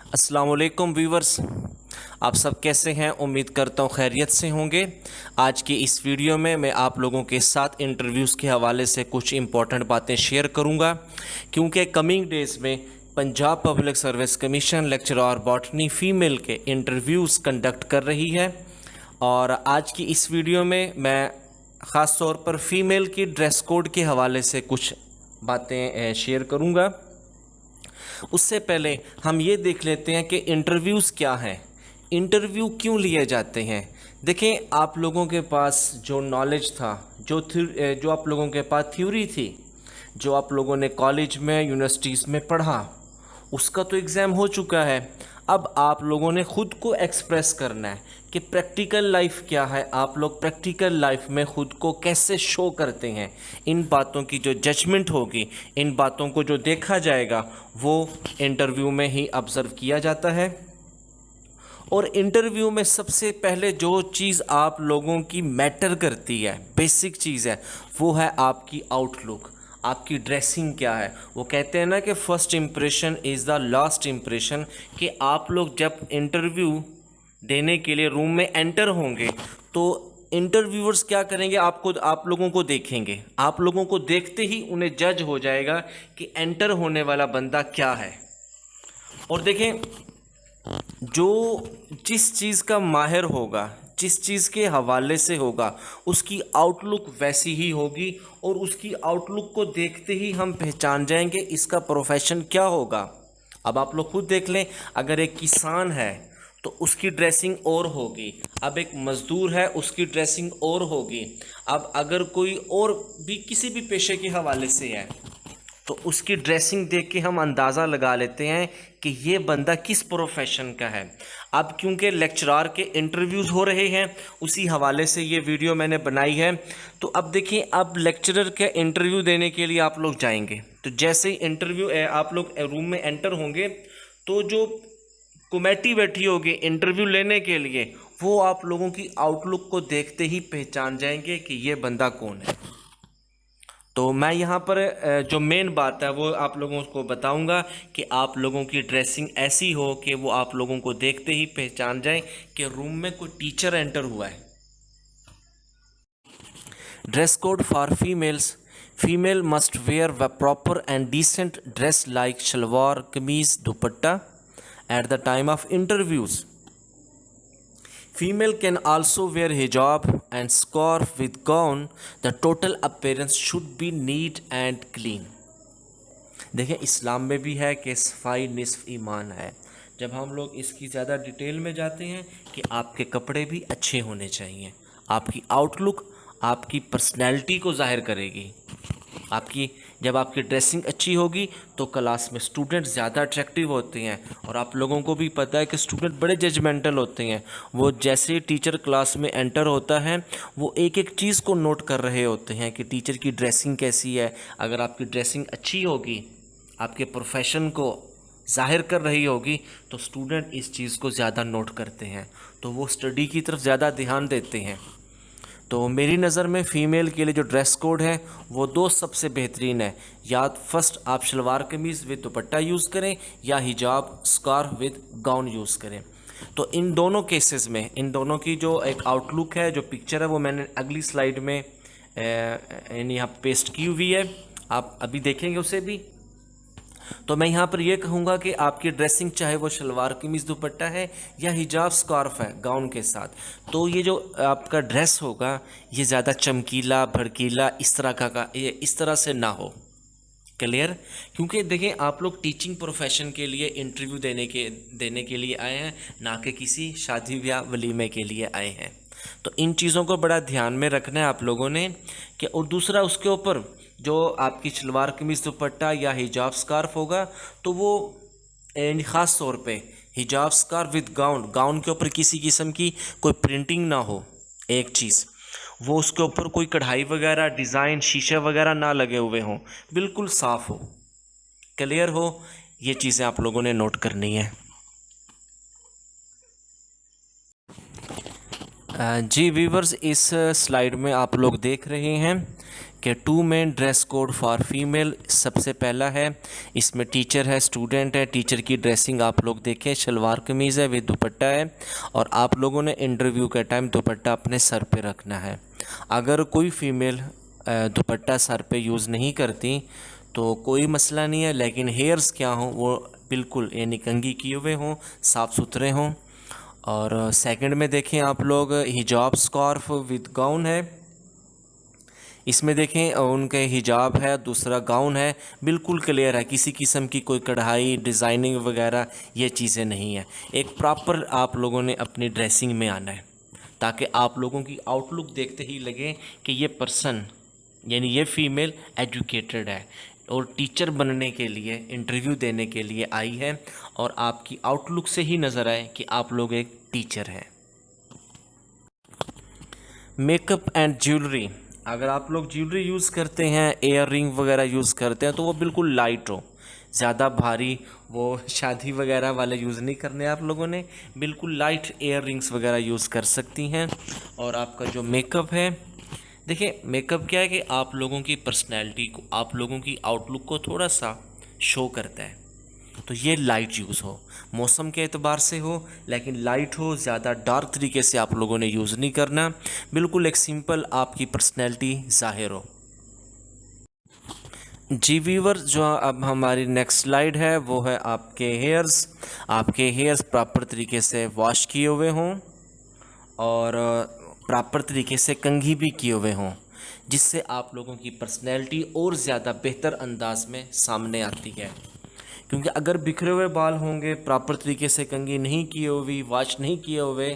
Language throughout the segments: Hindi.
अस्सलाम वालेकुम व्यूवर्स, आप सब कैसे हैं? उम्मीद करता हूँ खैरियत से होंगे। आज की इस वीडियो में मैं आप लोगों के साथ इंटरव्यूज़ के हवाले से कुछ इम्पॉर्टेंट बातें शेयर करूँगा, क्योंकि कमिंग डेज़ में Punjab public service commission lecturer botany female के इंटरव्यूज़ कंडक्ट कर रही है। और आज की इस वीडियो में मैं ख़ास तौर पर फ़ीमेल की ड्रेस कोड के हवाले से कुछ बातें शेयर करूँगा। उससे पहले हम ये देख लेते हैं कि इंटरव्यूज़ क्या हैं, इंटरव्यू क्यों लिए जाते हैं। देखें, आप लोगों के पास जो नॉलेज था, जो आप लोगों के पास थ्योरी थी, जो आप लोगों ने कॉलेज में यूनिवर्सिटीज़ में पढ़ा, उसका तो एग्ज़ाम हो चुका है। अब आप लोगों ने ख़ुद को एक्सप्रेस करना है कि प्रैक्टिकल लाइफ क्या है, आप लोग प्रैक्टिकल लाइफ में ख़ुद को कैसे शो करते हैं। इन बातों की जो जजमेंट होगी, इन बातों को जो देखा जाएगा, वो इंटरव्यू में ही ऑब्ज़र्व किया जाता है। और इंटरव्यू में सबसे पहले जो चीज़ आप लोगों की मैटर करती है, बेसिक चीज़ है, वो है आपकी आउटलुक, आपकी ड्रेसिंग क्या है। वो कहते हैं ना कि first impression is the last impression, कि आप लोग जब इंटरव्यू देने के लिए रूम में एंटर होंगे तो इंटरव्यूअर्स क्या करेंगे, आप लोगों को देखेंगे। आप लोगों को देखते ही उन्हें जज हो जाएगा कि एंटर होने वाला बंदा क्या है। और देखें, जो जिस चीज़ का माहिर होगा, जिस चीज़ के हवाले से होगा, उसकी आउटलुक वैसी ही होगी। और उसकी आउटलुक को देखते ही हम पहचान जाएंगे इसका प्रोफेशन क्या होगा। अब आप लोग खुद देख लें, अगर एक किसान है तो उसकी ड्रेसिंग और होगी। अब एक मज़दूर है, उसकी ड्रेसिंग और होगी। अब अगर कोई और भी किसी भी पेशे के हवाले से है तो उसकी ड्रेसिंग देख के हम अंदाज़ा लगा लेते हैं कि ये बंदा किस प्रोफेशन का है। अब क्योंकि लेक्चरार के इंटरव्यूज़ हो रहे हैं, उसी हवाले से ये वीडियो मैंने बनाई है। तो अब देखिए, अब लेक्चरर के इंटरव्यू देने के लिए आप लोग जाएंगे, तो जैसे ही इंटरव्यू आप लोग रूम में एंटर होंगे तो जो कमेटी बैठी होगी इंटरव्यू लेने के लिए, वो आप लोगों की आउटलुक को देखते ही पहचान जाएंगे कि ये बंदा कौन है। तो मैं यहाँ पर जो मेन बात है वो आप लोगों को बताऊंगा कि आप लोगों की ड्रेसिंग ऐसी हो कि वो आप लोगों को देखते ही पहचान जाए कि रूम में कोई टीचर एंटर हुआ है। Dress code for females: female must wear a proper and decent dress like shalwar, kameez, dupatta at the time of interviews. Female can also wear hijab and scarf with gown. The total appearance should be neat and clean. देखें, इस्लाम में भी है कि सफाई निस्फ ईमान है। जब हम लोग इसकी ज़्यादा डिटेल में जाते हैं कि आपके कपड़े भी अच्छे होने चाहिए, आपकी आउटलुक आपकी पर्सनैलिटी को ज़ाहिर करेगी। जब आपकी ड्रेसिंग अच्छी होगी तो क्लास में स्टूडेंट ज़्यादा अट्रैक्टिव होते हैं। और आप लोगों को भी पता है कि स्टूडेंट बड़े जजमेंटल होते हैं। वो जैसे टीचर क्लास में एंटर होता है, वो एक एक चीज़ को नोट कर रहे होते हैं कि टीचर की ड्रेसिंग कैसी है। अगर आपकी ड्रेसिंग अच्छी होगी, आपके प्रोफेशन को ज़ाहिर कर रही होगी, तो स्टूडेंट इस चीज़ को ज़्यादा नोट करते हैं, तो वो स्टडी की तरफ ज़्यादा ध्यान देते हैं। तो मेरी नज़र में फ़ीमेल के लिए जो ड्रेस कोड है वो दो सबसे बेहतरीन है। या फर्स्ट आप शलवार कमीज़ विद दुपट्टा यूज़ करें, या हिजाब स्कार्फ विद गाउन यूज़ करें। तो इन दोनों केसेस में, इन दोनों की जो एक आउटलुक है, जो पिक्चर है, वो मैंने अगली स्लाइड में यहाँ पेस्ट की हुई है, आप अभी देखेंगे उसे भी। तो मैं यहाँ पर यह कहूँगा कि आपकी ड्रेसिंग, चाहे वो शलवार कमीज़ दुपट्टा है या हिजाब स्कार्फ है गाउन के साथ, तो ये जो आपका ड्रेस होगा ये ज़्यादा चमकीला भड़कीला ये इस तरह से ना हो। क्लियर? क्योंकि देखें, आप लोग टीचिंग प्रोफेशन के लिए इंटरव्यू देने के लिए आए हैं, ना कि किसी शादी ब्याह वलीमे के लिए आए हैं। तो इन चीज़ों को बड़ा ध्यान में रखना है आप लोगों ने। कि और दूसरा, उसके ऊपर जो आपकी शलवार कमीज़ दुपट्टा या हिजाब स्कार्फ होगा, तो वो ख़ास तौर पे हिजाब स्कार्फ विद गाउन के ऊपर किसी किस्म की कोई प्रिंटिंग ना हो। एक चीज़, वो उसके ऊपर कोई कढ़ाई वगैरह, डिज़ाइन, शीशे वगैरह ना लगे हुए हों, बिल्कुल साफ़ हो, क्लियर हो। ये चीज़ें आप लोगों ने नोट करनी है। जी व्यूवर्स, इस स्लाइड में आप लोग देख रहे हैं कि 2 main dress code for female. सबसे पहला है, इसमें टीचर है, स्टूडेंट है। टीचर की ड्रेसिंग आप लोग देखें, शलवार कमीज़ है विद दुपट्टा है, और आप लोगों ने इंटरव्यू के टाइम दुपट्टा अपने सर पे रखना है। अगर कोई फ़ीमेल दुपट्टा सर पे यूज़ नहीं करती तो कोई मसला नहीं है, लेकिन हेयर्स क्या हों वो बिल्कुल यानी कंघी किए हुए हों, साफ़ सुथरे हों। और सेकंड में देखें आप लोग, हिजाब स्कार्फ विद गाउन है। इसमें देखें उनके हिजाब है, दूसरा गाउन है, बिल्कुल क्लियर है, किसी किस्म की कोई कढ़ाई डिज़ाइनिंग वगैरह ये चीज़ें नहीं है। एक प्रॉपर आप लोगों ने अपनी ड्रेसिंग में आना है, ताकि आप लोगों की आउटलुक देखते ही लगे कि ये पर्सन यानी ये फ़ीमेल एजुकेटेड है और टीचर बनने के लिए, इंटरव्यू देने के लिए आई है, और आपकी आउटलुक से ही नज़र आए कि आप लोग एक टीचर हैं। मेकअप एंड ज्वेलरी, अगर आप लोग ज्वेलरी यूज़ करते हैं, एयर रिंग वगैरह यूज़ करते हैं, तो वो बिल्कुल लाइट हो, ज़्यादा भारी वो शादी वगैरह वाले यूज़ नहीं करने आप लोगों ने, बिल्कुल लाइट एयर रिंग्स वगैरह यूज़ कर सकती हैं। और आपका जो मेकअप है, देखिए मेकअप क्या है कि आप लोगों की पर्सनैलिटी को, आप लोगों की आउटलुक को थोड़ा सा शो करता है, तो ये लाइट यूज़ हो, मौसम के एतबार से हो, लेकिन लाइट हो, ज़्यादा डार्क तरीके से आप लोगों ने यूज़ नहीं करना, बिल्कुल एक सिंपल आपकी पर्सनैलिटी ज़ाहिर हो। जी व्यूअर, जो अब हमारी नेक्स्ट स्लाइड है वो है आपके हेयर्स। आपके हेयर्स प्रॉपर तरीके से वॉश किए हुए हों और प्रॉपर तरीके से कंघी भी किए हुए हों, जिससे आप लोगों की पर्सनैलिटी और ज़्यादा बेहतर अंदाज में सामने आती है। क्योंकि अगर बिखरे हुए बाल होंगे, प्रॉपर तरीके से कंघी नहीं की हुई, वॉश नहीं किए हुए,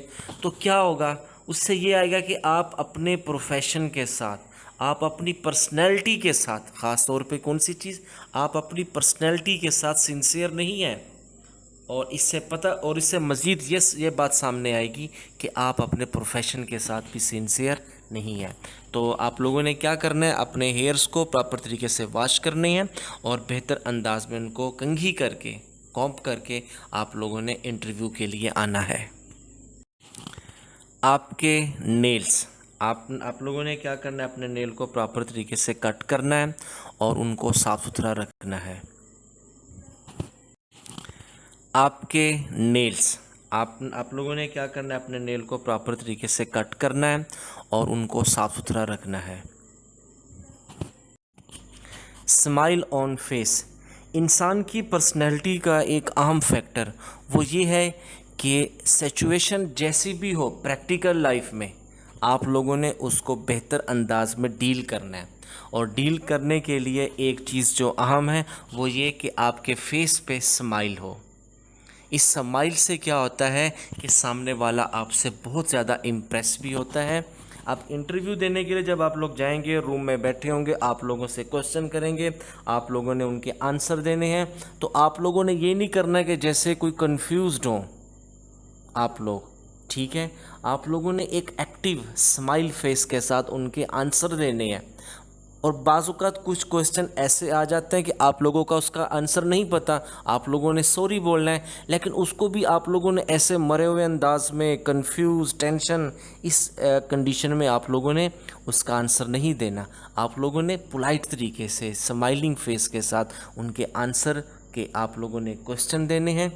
तो क्या होगा, उससे ये आएगा कि आप अपने प्रोफेशन के साथ, आप अपनी पर्सनैलिटी के साथ, ख़ास तौर पे कौन सी चीज़, आप अपनी पर्सनैलिटी के साथ सिंसियर नहीं हैं। और इससे मज़ीद ये बात सामने आएगी कि आप अपने प्रोफेशन के साथ भी सिंसियर नहीं है। तो आप लोगों ने क्या करना है, अपने हेयर्स को प्रॉपर तरीके से वॉश करने हैं और बेहतर अंदाज में उनको कंघी करके, कॉम्ब करके आप लोगों ने इंटरव्यू के लिए आना है। आपके नेल्स, आप लोगों ने क्या करना है, अपने नेल को प्रॉपर तरीके से कट करना है और उनको साफ़ सुथरा रखना है। आपके नेल्स, आप लोगों ने क्या करना है, अपने नेल को प्रॉपर तरीके से कट करना है और उनको साफ़ सुथरा रखना है। स्माइल ऑन फेस, इंसान की पर्सनैलिटी का एक अहम फैक्टर वो ये है कि सिचुएशन जैसी भी हो प्रैक्टिकल लाइफ में, आप लोगों ने उसको बेहतर अंदाज में डील करना है। और डील करने के लिए एक चीज़ जो अहम है वो ये कि आपके फेस पे स्माइल हो। इस स्माइल से क्या होता है कि सामने वाला आपसे बहुत ज़्यादा इम्प्रेस भी होता है। आप इंटरव्यू देने के लिए जब आप लोग जाएंगे, रूम में बैठे होंगे, आप लोगों से क्वेश्चन करेंगे, आप लोगों ने उनके आंसर देने हैं, तो आप लोगों ने ये नहीं करना है कि जैसे कोई कंफ्यूज्ड हो आप लोग, ठीक है। आप लोगों ने एक एक्टिव स्माइल फेस के साथ उनके आंसर देने हैं। और बाज़-औक़ात कुछ क्वेश्चन ऐसे आ जाते हैं कि आप लोगों का उसका आंसर नहीं पता, आप लोगों ने सॉरी बोलना है, लेकिन उसको भी आप लोगों ने ऐसे मरे हुए अंदाज में, कंफ्यूज, टेंशन, इस कंडीशन में आप लोगों ने उसका आंसर नहीं देना। आप लोगों ने पोलाइट तरीके से, स्माइलिंग फेस के साथ उनके आंसर के आप लोगों ने क्वेश्चन देने हैं।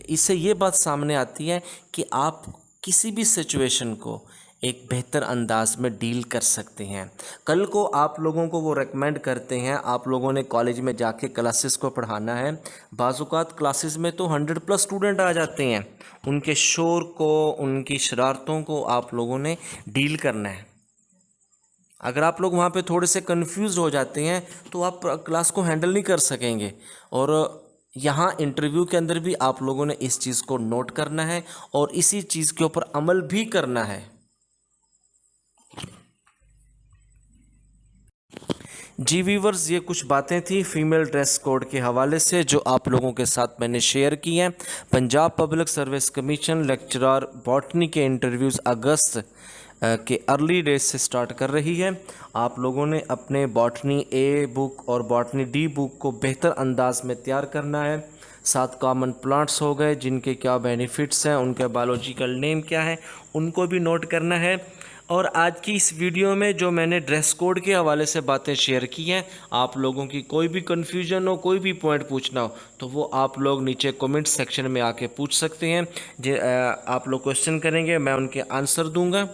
इससे ये बात सामने आती है कि आप किसी भी सिचुएशन को एक बेहतर अंदाज में डील कर सकते हैं। कल को आप लोगों को वो रेकमेंड करते हैं, आप लोगों ने कॉलेज में जाके क्लासेस को पढ़ाना है, बाज़-औक़ात क्लासेस में तो 100+ स्टूडेंट आ जाते हैं, उनके शोर को, उनकी शरारतों को आप लोगों ने डील करना है। अगर आप लोग वहाँ पे थोड़े से कंफ्यूज हो जाते हैं तो आप क्लास को हैंडल नहीं कर सकेंगे। और यहाँ इंटरव्यू के अंदर भी आप लोगों ने इस चीज़ को नोट करना है और इसी चीज़ के ऊपर अमल भी करना है। जी व्यूवर्स, ये कुछ बातें थी फीमेल ड्रेस कोड के हवाले से जो आप लोगों के साथ मैंने शेयर की हैं। Punjab public service commission lecturer botany के इंटरव्यूज़ अगस्त के अर्ली डेज से स्टार्ट कर रही है। आप लोगों ने अपने बॉटनी ए बुक और बॉटनी डी बुक को बेहतर अंदाज में तैयार करना है। 7 कॉमन प्लांट्स हो गए जिनके क्या बेनिफिट्स हैं, उनके बायोलॉजिकल नेम क्या है, उनको भी नोट करना है। और आज की इस वीडियो में जो मैंने ड्रेस कोड के हवाले से बातें शेयर की हैं, आप लोगों की कोई भी कन्फ्यूजन हो, कोई भी पॉइंट पूछना हो तो वो आप लोग नीचे कमेंट सेक्शन में आके पूछ सकते हैं। आप लोग क्वेश्चन करेंगे, मैं उनके आंसर दूंगा।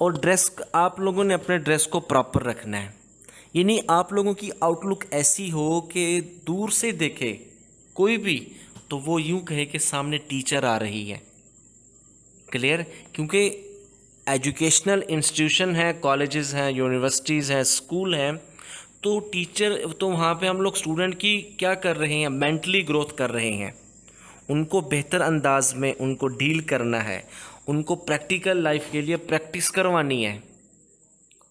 और आप लोगों ने अपने ड्रेस को प्रॉपर रखना है, यानी आप लोगों की आउटलुक ऐसी हो कि दूर से देखे कोई भी तो वो यूं कहे कि सामने टीचर आ रही है। क्लियर? क्योंकि एजुकेशनल इंस्टीट्यूशन है, कॉलेजेस हैं, यूनिवर्सिटीज़ हैं, स्कूल हैं, तो टीचर तो वहाँ पे हम लोग स्टूडेंट की क्या कर रहे हैं, मेंटली ग्रोथ कर रहे हैं। उनको बेहतर अंदाज में उनको डील करना है, उनको प्रैक्टिकल लाइफ के लिए प्रैक्टिस करवानी है।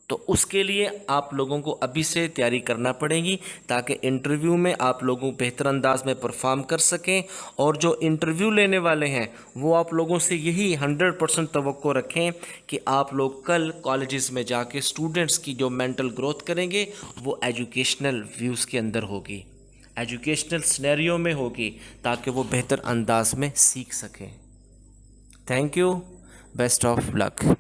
तो उसके लिए आप लोगों को अभी से तैयारी करना पड़ेगी ताकि इंटरव्यू में आप लोगों बेहतर अंदाज में परफॉर्म कर सकें। और जो इंटरव्यू लेने वाले हैं वो आप लोगों से यही 100% तवक्को रखें कि आप लोग कल कॉलेजेस में जाके स्टूडेंट्स की जो मेंटल ग्रोथ करेंगे वो एजुकेशनल व्यूज़ के अंदर होगी, एजुकेशनल सिनेरियो में होगी, ताकि वो बेहतर अंदाज में सीख सकें। Thank you, best of luck.